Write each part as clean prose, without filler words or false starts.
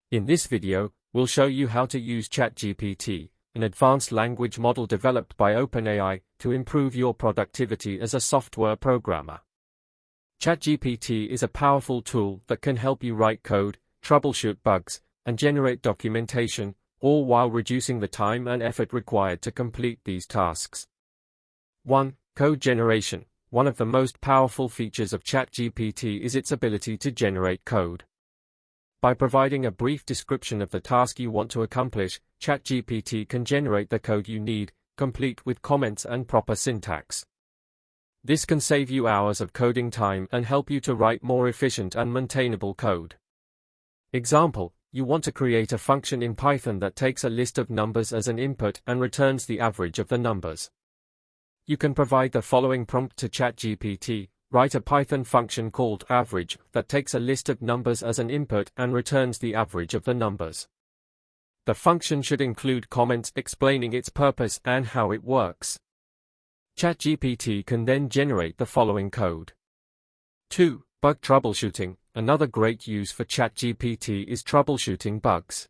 In this video, we'll show you how to use ChatGPT, an advanced language model developed by OpenAI, to improve your productivity as a software programmer. ChatGPT is a powerful tool that can help you write code, troubleshoot bugs, and generate documentation, all while reducing the time and effort required to complete these tasks. 1. Code generation. One of the most powerful features of ChatGPT is its ability to generate code. By providing a brief description of the task you want to accomplish, ChatGPT can generate the code you need, complete with comments and proper syntax. This can save you hours of coding time and help you to write more efficient and maintainable code. Example: you want to create a function in Python that takes a list of numbers as an input and returns the average of the numbers. You can provide the following prompt to ChatGPT: write a Python function called average that takes a list of numbers as an input and returns the average of the numbers. The function should include comments explaining its purpose and how it works. ChatGPT can then generate the following code. 2. Bug troubleshooting. Another great use for ChatGPT is troubleshooting bugs.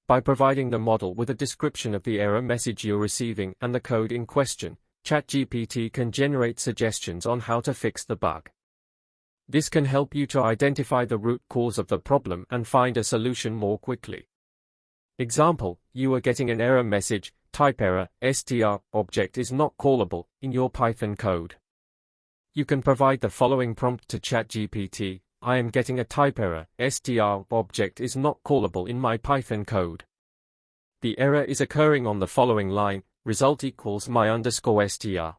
By providing the model with a description of the error message you're receiving and the code in question, ChatGPT can generate suggestions on how to fix the bug. This can help you to identify the root cause of the problem and find a solution more quickly. Example: you are getting an error message, type error, str, object is not callable, in your Python code. You can provide the following prompt to ChatGPT: I am getting a type error, str, object is not callable in my Python code. The error is occurring on the following line, result equals my_str.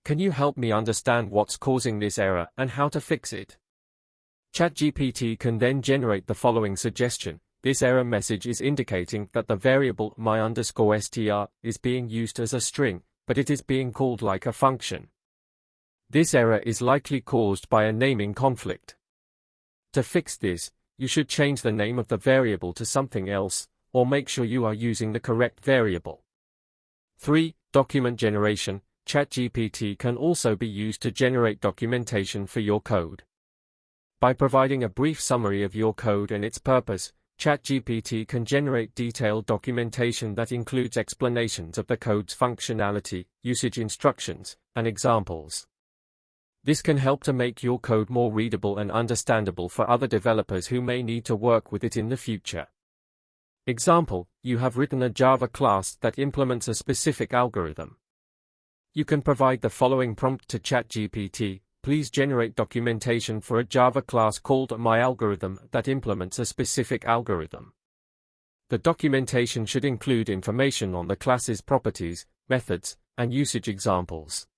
Can you help me understand what's causing this error and how to fix it? ChatGPT can then generate the following suggestion: this error message is indicating that the variable my_str is being used as a string, but it is being called like a function. This error is likely caused by a naming conflict. To fix this, you should change the name of the variable to something else, or make sure you are using the correct variable. 3. Document generation. ChatGPT can also be used to generate documentation for your code. By providing a brief summary of your code and its purpose, ChatGPT can generate detailed documentation that includes explanations of the code's functionality, usage instructions, and examples. This can help to make your code more readable and understandable for other developers who may need to work with it in the future. Example: you have written a Java class that implements a specific algorithm. You can provide the following prompt to ChatGPT: please generate documentation for a Java class called myAlgorithm that implements a specific algorithm. The documentation should include information on the class's properties, methods, and usage examples.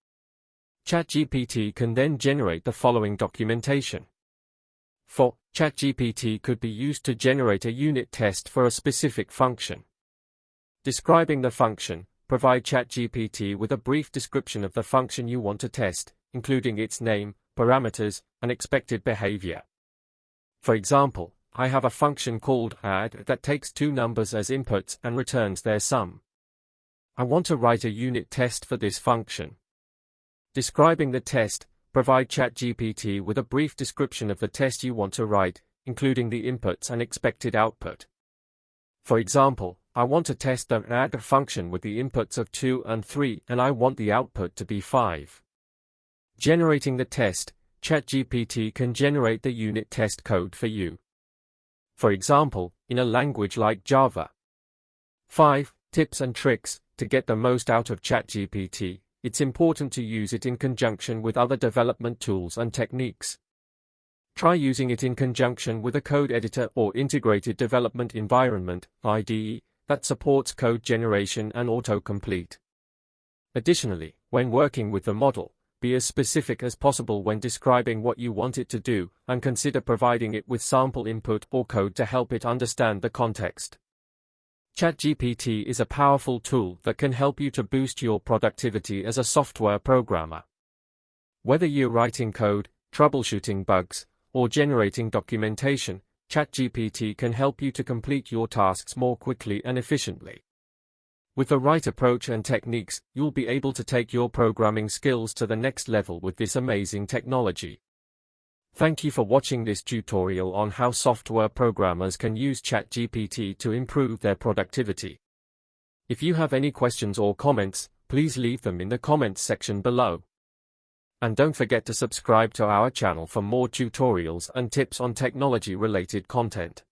ChatGPT can then generate the following documentation. 4. ChatGPT could be used to generate a unit test for a specific function. Describing the function, provide ChatGPT with a brief description of the function you want to test, including its name, parameters, and expected behavior. For example, I have a function called add that takes two numbers as inputs and returns their sum. I want to write a unit test for this function. Describing the test, provide ChatGPT with a brief description of the test you want to write, including the inputs and expected output. For example, I want to test the add function with the inputs of 2 and 3 and I want the output to be 5. Generating the test, ChatGPT can generate the unit test code for you. For example, in a language like Java. 5. Tips and tricks. To get the most out of ChatGPT, it's important to use it in conjunction with other development tools and techniques. Try using it in conjunction with a code editor or integrated development environment (IDE) that supports code generation and autocomplete. Additionally, when working with the model, be as specific as possible when describing what you want it to do, and consider providing it with sample input or code to help it understand the context. ChatGPT is a powerful tool that can help you to boost your productivity as a software programmer. Whether you're writing code, troubleshooting bugs, or generating documentation, ChatGPT can help you to complete your tasks more quickly and efficiently. With the right approach and techniques, you'll be able to take your programming skills to the next level with this amazing technology. Thank you for watching this tutorial on how software programmers can use ChatGPT to improve their productivity. If you have any questions or comments, please leave them in the comments section below. And don't forget to subscribe to our channel for more tutorials and tips on technology-related content.